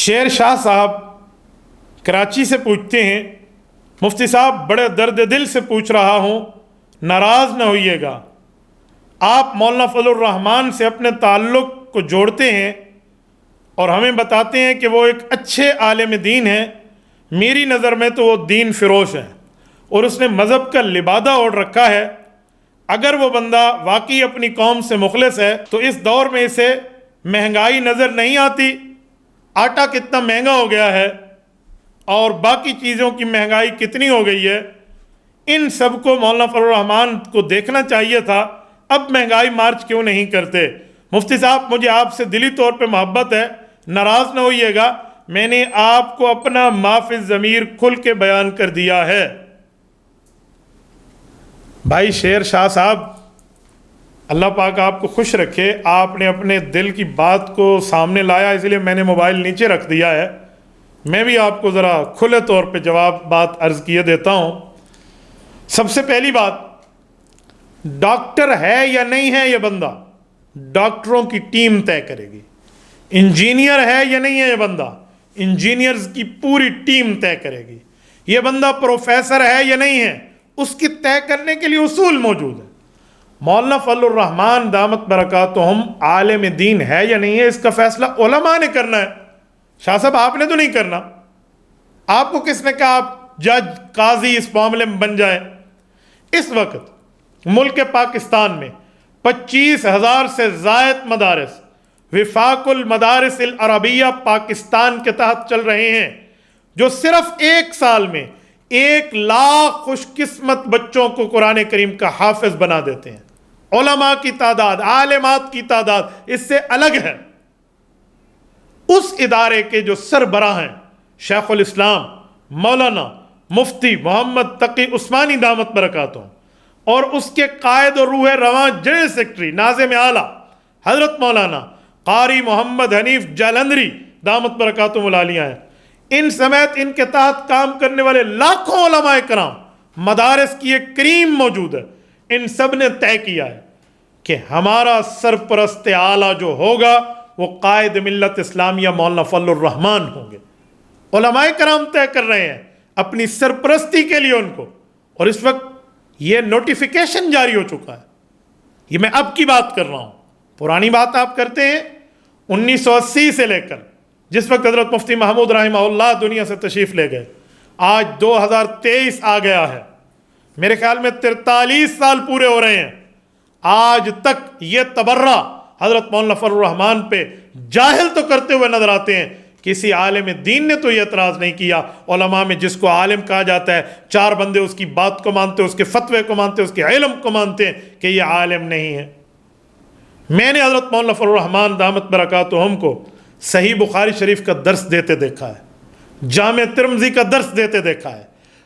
شیر شاہ صاحب کراچی سے پوچھتے ہیں، مفتی صاحب بڑے درد دل سے پوچھ رہا ہوں، ناراض نہ ہوئیے گا، آپ مولانا فضل الرحمان سے اپنے تعلق کو جوڑتے ہیں اور ہمیں بتاتے ہیں کہ وہ ایک اچھے عالم دین ہیں۔ میری نظر میں تو وہ دین فروش ہیں اور اس نے مذہب کا لبادہ اوڑھ رکھا ہے۔ اگر وہ بندہ واقعی اپنی قوم سے مخلص ہے تو اس دور میں اسے مہنگائی نظر نہیں آتی؟ آٹا کتنا مہنگا ہو گیا ہے اور باقی چیزوں کی مہنگائی کتنی ہو گئی ہے، ان سب کو مولانا فضل الرحمان کو دیکھنا چاہیے تھا۔ اب مہنگائی مارچ کیوں نہیں کرتے؟ مفتی صاحب مجھے آپ سے دلی طور پہ محبت ہے، ناراض نہ ہوئیے گا، میں نے آپ کو اپنا معافی ضمیر کھل کے بیان کر دیا ہے۔ بھائی شیر شاہ صاحب، اللہ پاک آپ کو خوش رکھے، آپ نے اپنے دل کی بات کو سامنے لایا، اس لیے میں نے موبائل نیچے رکھ دیا ہے۔ میں بھی آپ کو ذرا کھلے طور پہ جواب بات عرض کیے دیتا ہوں۔ سب سے پہلی بات، ڈاکٹر ہے یا نہیں ہے یہ بندہ، ڈاکٹروں کی ٹیم طے کرے گی۔ انجینئر ہے یا نہیں ہے یہ بندہ، انجینئرز کی پوری ٹیم طے کرے گی۔ یہ بندہ پروفیسر ہے یا نہیں ہے، اس کی طے کرنے کے لیے اصول موجود ہیں۔ مولانا فضل الرحمان دامت برکاتہم عالم دین ہے یا نہیں ہے، اس کا فیصلہ علماء نے کرنا ہے۔ شاہ صاحب آپ نے تو نہیں کرنا، آپ کو کس نے کہا آپ جج قاضی اس معاملے میں بن جائیں؟ اس وقت ملک پاکستان میں 25,000 سے زائد مدارس وفاق المدارس العربیہ پاکستان کے تحت چل رہے ہیں، جو صرف ایک سال میں 1,00,000 خوش قسمت بچوں کو قرآن کریم کا حافظ بنا دیتے ہیں۔ علماء کی تعداد، عالمات کی تعداد اس سے الگ ہے۔ اس ادارے کے جو سربراہ ہیں شیخ الاسلام مولانا مفتی محمد تقی عثمانی دامت برکاتہم، اور اس کے قائد اور روح رواں جنرل سیکرٹری ناظم اعلیٰ حضرت مولانا قاری محمد حنیف جالندری دامت برکاتہم العالیہ ہیں، ان سمیت ان کے تحت کام کرنے والے لاکھوں علماء کرام، مدارس کی ایک کریم موجود ہے، ان سب نے طے کیا ہے کہ ہمارا سرپرست اعلیٰ جو ہوگا وہ قائد ملت اسلامیہ مولانا فضل الرحمان ہوں گے۔ علماء کرام طے کر رہے ہیں اپنی سرپرستی کے لیے ان کو، اور اس وقت یہ نوٹیفیکیشن جاری ہو چکا ہے۔ یہ میں اب کی بات کر رہا ہوں، پرانی بات آپ کرتے ہیں 1980 سے لے کر جس وقت حضرت مفتی محمود رحمہ اللہ دنیا سے تشریف لے گئے، آج 2023 آ گیا ہے، میرے خیال میں 43 سال پورے ہو رہے ہیں، آج تک یہ تبرہ حضرت مولانا فضل الرحمان پہ جاہل تو کرتے ہوئے نظر آتے ہیں، کسی عالم دین نے تو یہ اعتراض نہیں کیا۔ علماء میں جس کو عالم کہا جاتا ہے، 4 بندے اس کی بات کو مانتے، اس کے فتوے کو مانتے، اس کے علم کو مانتے ہیں کہ یہ عالم نہیں ہے۔ میں نے حضرت مولانا فضل الرحمان دامت برکاتہم کو صحیح بخاری شریف کا درس دیتے دیکھا ہے، جامع ترمذی کا درس دیتے دیکھا ہے،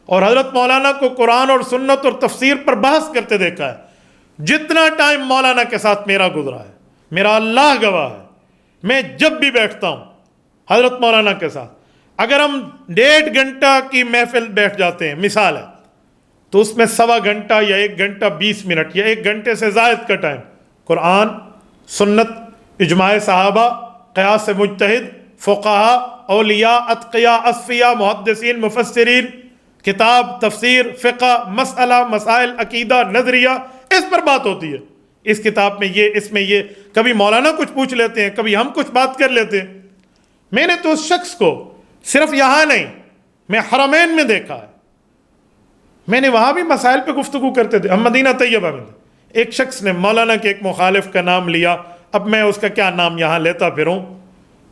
اور حضرت مولانا کو قرآن اور سنت اور تفسیر پر بحث کرتے دیکھا ہے۔ جتنا ٹائم مولانا کے ساتھ میرا گزرا ہے، میرا اللہ گواہ ہے، میں جب بھی بیٹھتا ہوں حضرت مولانا کے ساتھ، اگر ہم 1.5 گھنٹہ کی محفل بیٹھ جاتے ہیں مثال ہے، تو اس میں 1.25 گھنٹہ یا 1 گھنٹہ 20 منٹ یا 1 گھنٹے سے زائد کا ٹائم قرآن، سنت، اجماع صحابہ، قیاس مجتہد، فقہاء، اولیاء، اتقیاء، اصفیاء، محدثین، مفسرین، کتاب، تفسیر، فقہ، مسئلہ، مسائل، عقیدہ، نظریہ، اس پر بات ہوتی ہے۔ اس کتاب میں یہ، اس میں یہ، کبھی مولانا کچھ پوچھ لیتے ہیں، کبھی ہم کچھ بات کر لیتے ہیں۔ میں نے تو اس شخص کو صرف یہاں نہیں، میں حرمین میں دیکھا ہے، میں نے وہاں بھی مسائل پہ گفتگو کرتے تھے۔ ہم مدینہ طیبہ میں تھے، ایک شخص نے مولانا کے ایک مخالف کا نام لیا، اب میں اس کا کیا نام یہاں لیتا پھروں،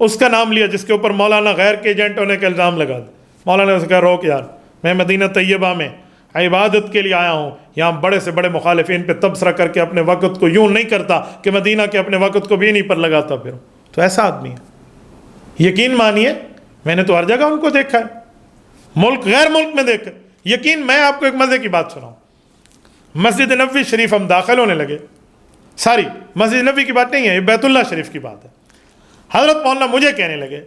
اس کا نام لیا جس کے اوپر مولانا غیر کے ایجنٹ ہونے کا الزام لگا دیا۔ مولانا نے اسے کہا روک یار، میں مدینہ طیبہ میں عبادت کے لیے آیا ہوں، یہاں بڑے سے بڑے مخالفین پہ تبصرہ کر کے اپنے وقت کو یوں نہیں کرتا کہ مدینہ کے اپنے وقت کو بھی نہیں پر لگاتا پھروں۔ تو ایسا آدمی ہے، یقین مانیے میں نے تو ہر جگہ ان کو دیکھا ہے، ملک غیر ملک میں دیکھا۔ یقین، میں آپ کو ایک مزے کی بات سناؤں، مسجد نبوی شریف ہم داخل ہونے لگے، ساری مسجد نبوی کی بات نہیں ہے، یہ بیت اللہ شریف کی بات ہے۔ حضرت مولانا مجھے کہنے لگے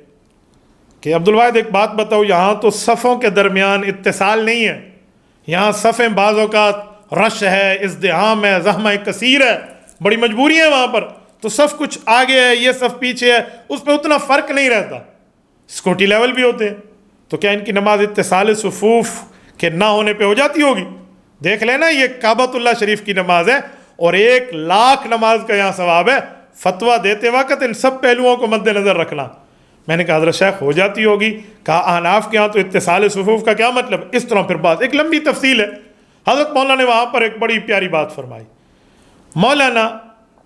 کہ عبدالواحد ایک بات بتاؤ، یہاں تو صفوں کے درمیان اتصال نہیں ہے، یہاں صفیں بعض اوقات رش ہے، ازدحام ہے، زحمہ کثیر ہے، بڑی مجبوری ہے وہاں پر، تو صف کچھ آگے ہے، یہ صف پیچھے ہے، اس پہ اتنا فرق نہیں رہتا۔ سیکورٹی لیول بھی ہوتے ہیں، تو کیا ان کی نماز اتصال صفوف کے نہ ہونے پہ ہو جاتی ہوگی؟ دیکھ لینا، یہ کعبۃ اللہ شریف کی نماز ہے اور 1,00,000 نماز کا یہاں ثواب ہے۔ فتویٰ دیتے وقت ان سب پہلوؤں کو مد نظر رکھنا۔ میں نے کہا حضرت شیخ ہو جاتی ہوگی، کہا احناف کے یہاں تو اتصال صفوف کا کیا مطلب؟ اس طرح پھر بات ایک لمبی تفصیل ہے۔ حضرت مولانا نے وہاں پر ایک بڑی پیاری بات فرمائی۔ مولانا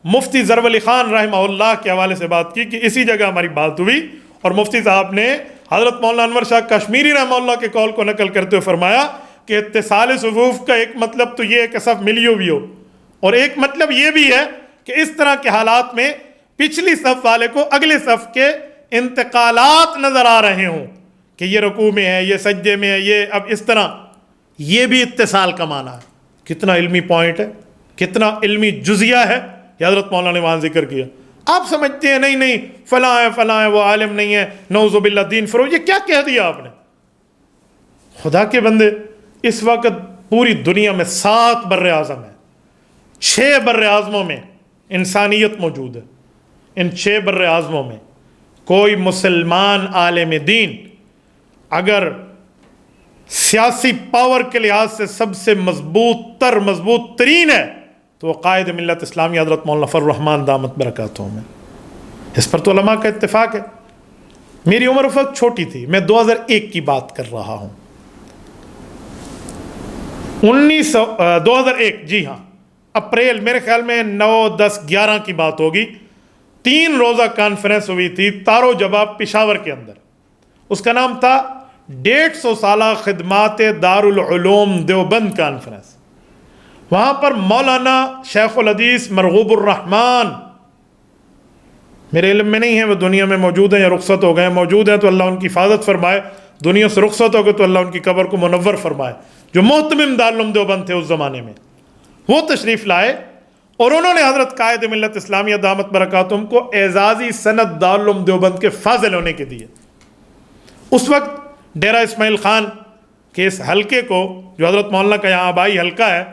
مفتی ضرب علی خان رحمہ اللہ کے حوالے سے بات کی کہ اسی جگہ ہماری بات ہوئی، اور مفتی صاحب نے حضرت مولانا انور شاہ کشمیری رحمہ اللہ کے قول کو نقل کرتے ہوئے فرمایا کہ اتصال صفوف کا ایک مطلب تو یہ ہے کہ صف ملی ہوئی ہو، اور ایک مطلب یہ بھی ہے کہ اس طرح کے حالات میں پچھلی صف والے کو اگلے صف کے انتقالات نظر آ رہے ہوں کہ یہ رکوع میں ہے، یہ سجدے میں ہے، یہ اب اس طرح، یہ بھی اتصال کا معنی ہے۔ کتنا علمی پوائنٹ ہے، کتنا علمی جزیہ ہے، یہ حضرت مولانا نے وہاں ذکر کیا۔ آپ سمجھتے ہیں نہیں فلاں ہے فلاں ہے، وہ عالم نہیں ہے، نعوذ باللہ دین فروغ، یہ کیا کہہ دیا آپ نے؟ خدا کے بندے، اس وقت پوری دنیا میں 7 بر اعظم ہیں، 6 بر اعظموں میں انسانیت موجود ہے۔ ان 6 بر اعظموں میں کوئی مسلمان عالم دین اگر سیاسی پاور کے لحاظ سے سب سے مضبوط ترین ہے تو وہ قائد ملت اسلامی حضرت مولانا فضل الرحمان دامت برکاتہم میں۔ اس پر تو علماء کا اتفاق ہے۔ میری عمر اس وقت چھوٹی تھی، میں 2001 کی بات کر رہا ہوں، 2001، جی ہاں، اپریل، میرے خیال میں 9، 10، 11 کی بات ہوگی۔ 3 روزہ کانفرنس ہوئی تھی تارو جواب پشاور کے اندر۔ اس کا نام تھا 150 سالہ خدمات دارالعلوم دیوبند کانفرنس۔ وہاں پر مولانا شیخ الحدیث مرغوب الرحمن، میرے علم میں نہیں ہے وہ دنیا میں موجود ہیں یا رخصت ہو گئے، موجود ہیں تو اللہ ان کی حفاظت فرمائے، دنیا سے رخصت ہو گئے تو اللہ ان کی قبر کو منور فرمائے، جو محتمم دارالعلوم دیوبند تھے اس زمانے میں، وہ تشریف لائے اور انہوں نے حضرت قائد ملت اسلامیہ دامت برکاتہم کو اعزازی سند دارالعلوم دیوبند کے فاضل ہونے کے دیے۔ اس وقت ڈیرہ اسماعیل خان کے اس حلقے کو، جو حضرت مولانا کا یہاں آبائی حلقہ ہے،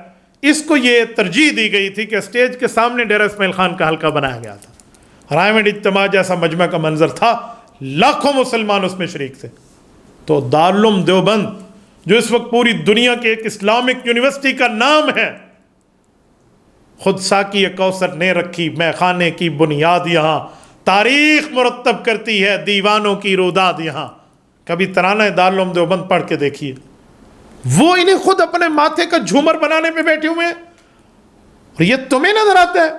اس کو یہ ترجیح دی گئی تھی کہ اسٹیج کے سامنے ڈیرہ اسماعیل خان کا حلقہ بنایا گیا تھا۔ رائے میں اجتماع جیسا مجمع کا منظر تھا، لاکھوں مسلمان اس میں شریک تھے۔ تو دارالعلوم دیوبند جو اس وقت پوری دنیا کے ایک اسلامک یونیورسٹی کا نام ہے، خود ساقی کوثر نے رکھی میں خانے کی بنیاد یہاں، تاریخ مرتب کرتی ہے دیوانوں کی روداد یہاں۔ کبھی ترانہ دارالعلوم دیوبند پڑھ کے دیکھیے، وہ انہیں خود اپنے ماتھے کا جھومر بنانے پہ بیٹھے ہوئے ہیں، اور یہ تمہیں نظر آتا ہے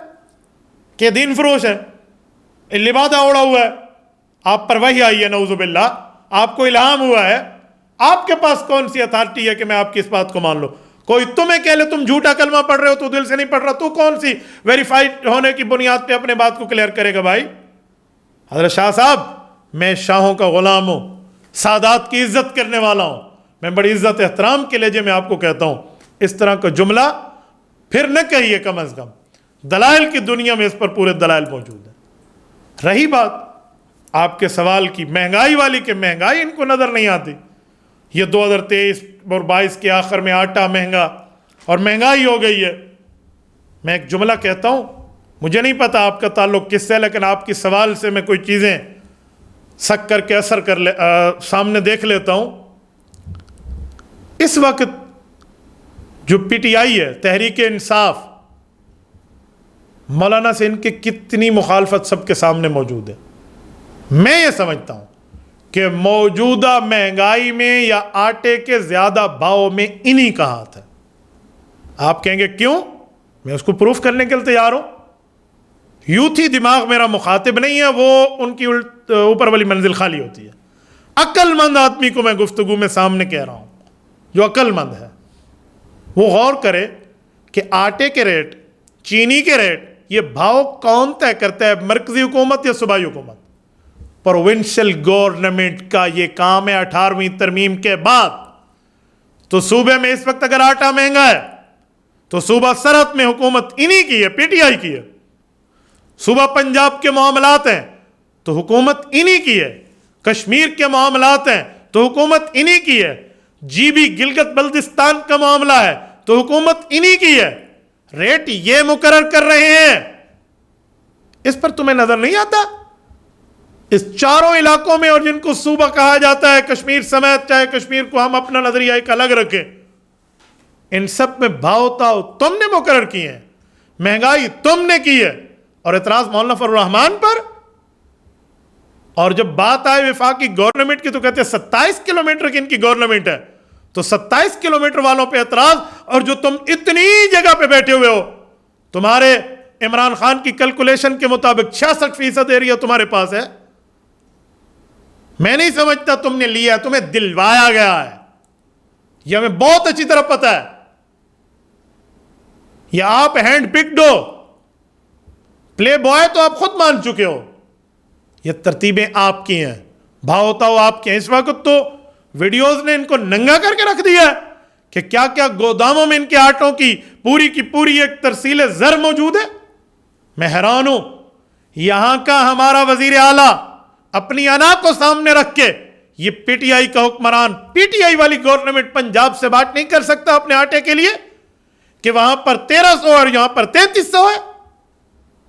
کہ دین فروش ہے، لبادہ اوڑا ہوا ہے، آپ پر وحی آئی ہے، نعوذ باللہ، آپ کو الہام ہوا ہے، آپ کے پاس کون سی اتھارٹی ہے کہ میں آپ کی اس بات کو مان لوں؟ کوئی تمہیں کہہ لے تم جھوٹا کلمہ پڑھ رہے ہو، تو دل سے نہیں پڑھ رہا، تو کون سی ویریفائڈ ہونے کی بنیاد پہ اپنے بات کو کلیئر کرے گا بھائی؟ حضرت شاہ صاحب، میں شاہوں کا غلام ہوں، سادات کی عزت کرنے والا ہوں، میں بڑی عزت احترام کے لہجے میں آپ کو کہتا ہوں، اس طرح کا جملہ پھر نہ کہیے کم از کم۔ دلائل کی دنیا میں اس پر پورے دلائل موجود ہیں۔ رہی بات آپ کے سوال کی مہنگائی والی، کہ مہنگائی ان کو نظر نہیں آتی، یہ 2023 اور 22 کے آخر میں آٹا مہنگا اور مہنگائی ہو گئی ہے۔ میں ایک جملہ کہتا ہوں، مجھے نہیں پتا آپ کا تعلق کس سے، لیکن آپ کی سوال سے میں کوئی چیزیں سک کر کے اثر سامنے دیکھ لیتا ہوں۔ اس وقت جو پی ٹی آئی ہے، تحریک انصاف، مولانا سے ان کی کتنی مخالفت سب کے سامنے موجود ہے۔ میں یہ سمجھتا ہوں کہ موجودہ مہنگائی میں یا آٹے کے زیادہ بھاؤ میں انہی کا ہاتھ ہے۔ آپ کہیں گے کیوں؟ میں اس کو پروف کرنے کے لیے تیار ہوں۔ یوتھی دماغ میرا مخاطب نہیں ہے، وہ ان کی اوپر والی منزل خالی ہوتی ہے۔ عقل مند آدمی کو میں گفتگو میں سامنے کہہ رہا ہوں، جو عقل مند ہے وہ غور کرے کہ آٹے کے ریٹ، چینی کے ریٹ، یہ بھاؤ کون طے کرتا ہے، مرکزی حکومت یا صوبائی حکومت؟ پروونشل گورنمنٹ کا یہ کام ہے 18ویں ترمیم کے بعد۔ تو صوبے میں اس وقت اگر آٹا مہنگا ہے تو صوبہ سرحد میں حکومت انہی کی ہے، پی ٹی آئی کی ہے۔ صوبہ پنجاب کے معاملات ہیں تو حکومت انہی کی ہے، کشمیر کے معاملات ہیں تو حکومت انہی کی ہے، جی بی گلگت بلتستان کا معاملہ ہے تو حکومت انہی کی ہے۔ ریٹ یہ مقرر کر رہے ہیں، اس پر تمہیں نظر نہیں آتا؟ اس چاروں علاقوں میں، اور جن کو صوبہ کہا جاتا ہے کشمیر سمیت، چاہے کشمیر کو ہم اپنا نظریہ ایک الگ رکھیں، ان سب میں بھاؤ تاؤ تم نے مقرر کیے ہیں، مہنگائی تم نے کی ہے، اور اعتراض مولانا فضل الرحمان پر؟ اور جب بات آئے وفاقی گورنمنٹ کی تو کہتے ہیں 27 کلومیٹر کی ان کی گورنمنٹ ہے، تو 27 کلومیٹر والوں پہ اعتراض، اور جو تم اتنی جگہ پہ بیٹھے ہوئے ہو، تمہارے عمران خان کی کیلکولیشن کے مطابق 66% ایریا تمہارے پاس ہے۔ میں نہیں سمجھتا تم نے لیا، تمہیں دلوایا گیا ہے، یہ ہمیں بہت اچھی طرح پتا ہے، یہ آپ ہینڈ پکڈ ہو، پلے بوائے تو آپ خود مان چکے ہو، یہ ترتیبیں آپ کی ہیں، بھاؤ آپ کے ہیں۔ اس وقت تو ویڈیوز نے ان کو ننگا کر کے رکھ دیا ہے کہ کیا کیا گوداموں میں ان کے آٹوں کی پوری ایک ترسیل زر موجود ہے۔ میں حیران ہوں، یہاں کا ہمارا وزیر اعلیٰ اپنی انا کو سامنے رکھ کے یہ پی ٹی آئی کا حکمران، پی ٹی آئی والی گورنمنٹ پنجاب سے بات نہیں کر سکتا اپنے آٹے کے لیے کہ وہاں پر 1300 اور یہاں پر 3300 ہے۔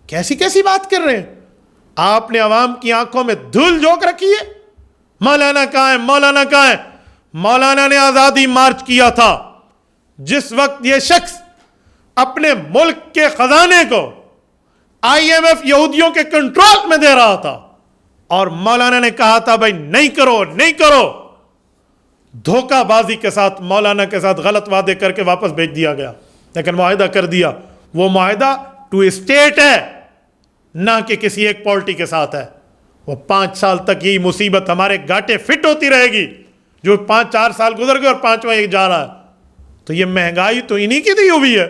کیسی بات کر رہے ہیں؟ آپ نے عوام کی آنکھوں میں دھول جھونک رکھی ہے۔ مولانا کہاں ہے؟ مولانا کہاں ہے؟ مولانا نے آزادی مارچ کیا تھا جس وقت یہ شخص اپنے ملک کے خزانے کو آئی ایم ایف یہودیوں کے کنٹرول میں دے رہا تھا، اور مولانا نے کہا تھا بھائی نہیں کرو، دھوکہ بازی کے ساتھ مولانا کے ساتھ غلط وعدے کر کے واپس بھیج دیا گیا، لیکن معاہدہ کر دیا۔ وہ معاہدہ ٹو اسٹیٹ ہے، نہ کہ کسی ایک پارٹی کے ساتھ ہے۔ وہ 5 سال تک یہی مصیبت ہمارے گاٹے فٹ ہوتی رہے گی، جو 4 سال گزر گئے اور 5واں ایک جا رہا ہے۔ تو یہ مہنگائی تو انہی کی دی ہوئی ہے،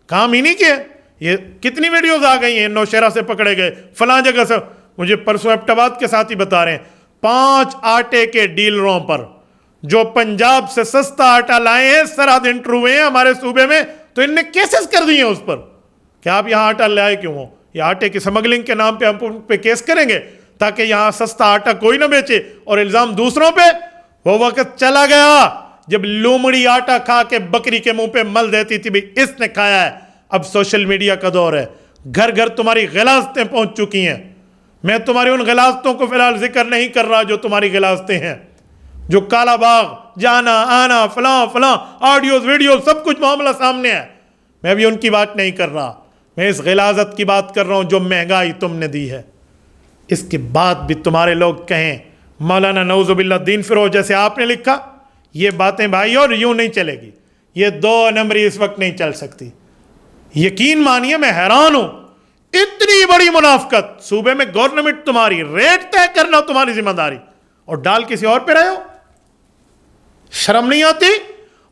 کام انہی کے۔ یہ کتنی ویڈیوز آ گئی ہیں، نوشہرہ سے پکڑے گئے، فلاں جگہ سے، مجھے پرسوں ایبٹ آباد کے ساتھی بتا رہے ہیں 5 آٹے کے ڈیلروں پر جو پنجاب سے سستا آٹا لائے ہیں، سرحد انٹر ہوئے ہیں ہمارے صوبے میں، تو ان نے کیسز کر دیے ہیں اس پر کہ آپ یہاں آٹا لے آئے کیوں ہو؟ یہ آٹے کی سمگلنگ کے نام پہ ہم ان پہ کیس کریں گے تاکہ یہاں سستا آٹا کوئی نہ بیچے، اور الزام دوسروں پہ۔ وہ وقت چلا گیا جب لومڑی آٹا کھا کے بکری کے منہ پہ مل دیتی تھی بھی اس نے کھایا ہے۔ اب سوشل میڈیا کا دور ہے، گھر گھر تمہاری غلاظتیں پہنچ چکی ہیں۔ میں تمہاری ان غلاظتوں کو فی الحال ذکر نہیں کر رہا جو تمہاری غلاظتیں ہیں، جو کالا باغ، جانا آنا، فلاں آڈیوز ویڈیوز سب کچھ معاملہ سامنے ہے، میں ابھی ان کی بات نہیں کر رہا، میں اس غلاظت کی بات کر رہا ہوں جو مہنگائی تم نے دی ہے۔ اس کے بعد بھی تمہارے لوگ کہیں مولانا نعوذ باللہ دین فروغ جیسے آپ نے لکھا، یہ باتیں بھائی اور یوں نہیں چلے گی، یہ 2 نمبری اس وقت نہیں چل سکتی۔ یقین مانیے میں حیران ہوں، اتنی بڑی منافقت، صوبے میں گورنمنٹ تمہاری، ریٹ طے کرنا تمہاری ذمہ داری، اور ڈال کسی اور پہ رہے ہو۔ شرم نہیں آتی؟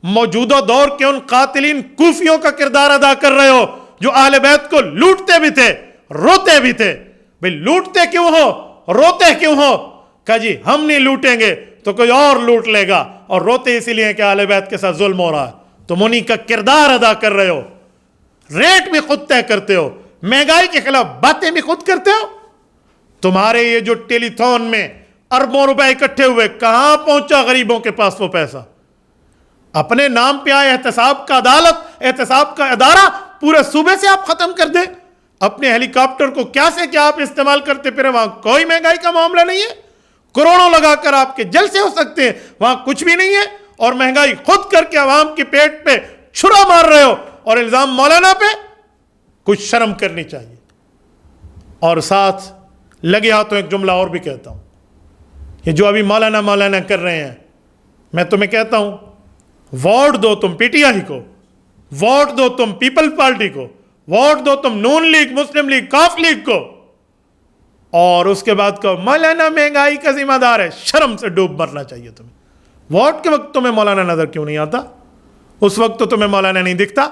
موجودہ دور کے ان قاتلین کوفیوں کا کردار ادا کر رہے ہو جو اہل بیت کو لوٹتے بھی تھے، روتے بھی تھے۔ بھئی لوٹتے کیوں ہو، روتے کیوں ہو؟ کہا جی ہم نہیں لوٹیں گے تو کوئی اور لوٹ لے گا، اور روتے اسی لیے کہ اہل بیت کے ساتھ ظلم ہو رہا ہے۔ تم انہی کا کردار ادا کر رہے ہو، ریٹ بھی خود طے کرتے ہو، مہنگائی کے خلاف باتیں بھی خود کرتے ہو۔ تمہارے یہ جو ٹیلی تھون میں اربوں روپے اکٹھے ہوئے، کہاں پہنچا غریبوں کے پاس وہ پیسہ؟ اپنے نام پہ آئے احتساب کا عدالت، احتساب کا ادارہ پورے صوبے سے آپ ختم کر دیں۔ اپنے ہیلی کاپٹر کو کیا سے کیا آپ استعمال کرتے پھرے، وہاں کوئی مہنگائی کا معاملہ نہیں ہے، کروڑوں لگا کر آپ کے جلسے ہو سکتے ہیں، وہاں کچھ بھی نہیں ہے، اور مہنگائی خود کر کے عوام کے پیٹ پہ چھرا مار رہے ہو، اور الزام مولانا پہ۔ کچھ شرم کرنی چاہیے۔ اور ساتھ لگے ہاتھوں ایک جملہ اور بھی کہتا ہوں، یہ جو ابھی مولانا کر رہے ہیں، میں تمہیں کہتا ہوں ووٹ دو تم پی ٹی آئی کو، ووٹ دو تم پیپلز پارٹی کو، ووٹ دو تم نون لیگ، مسلم لیگ، کاف لیگ کو، اور اس کے بعد کہو مولانا مہنگائی کا ذمہ دار ہے۔ شرم سے ڈوب مرنا چاہیے تمہیں۔ ووٹ کے وقت تمہیں مولانا نظر کیوں نہیں آتا؟ اس وقت تو تمہیں مولانا نہیں دکھتا۔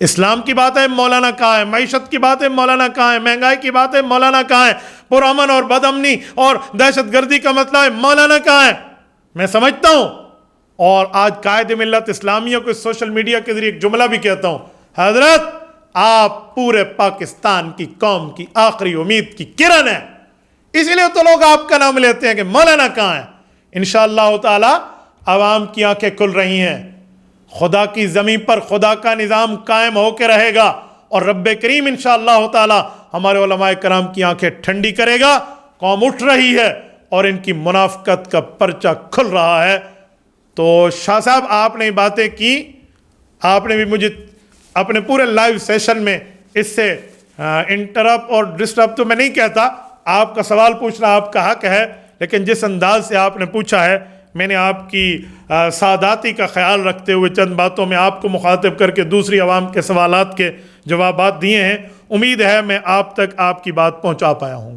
اسلام کی بات ہے مولانا کہاں ہے، معیشت کی بات ہے مولانا کہاں ہے، مہنگائی کی بات ہے مولانا کہاں ہے، پرامن اور بدامنی اور دہشت گردی کا مسئلہ ہے مولانا کہاں ہے؟ میں سمجھتا ہوں، اور آج قائد ملت اسلامیہ کو سوشل میڈیا کے ذریعے ایک جملہ بھی کہتا ہوں، حضرت آپ پورے پاکستان کی قوم کی آخری امید کی کرن ہے، اسی لیے تو لوگ آپ کا نام لیتے ہیں کہ مولانا کہاں ہے۔ انشاءاللہ تعالی عوام کی آنکھیں کھل رہی ہیں، خدا کی زمین پر خدا کا نظام قائم ہو کے رہے گا، اور رب کریم انشاءاللہ تعالی ہمارے علماء کرام کی آنکھیں ٹھنڈی کرے گا. قوم اٹھ رہی ہے اور ان کی منافقت کا پرچہ کھل رہا ہے. تو شاہ صاحب آپ نے باتیں کی، آپ نے بھی مجھے اپنے پورے لائیو سیشن میں اس سے انٹرپ اور ڈسٹرپ تو میں نہیں کہتا، آپ کا سوال پوچھنا آپ کا حق ہے، لیکن جس انداز سے آپ نے پوچھا ہے میں نے آپ کی سعادتی کا خیال رکھتے ہوئے چند باتوں میں آپ کو مخاطب کر کے دوسری عوام کے سوالات کے جوابات دیے ہیں. امید ہے میں آپ تک آپ کی بات پہنچا پایا ہوں.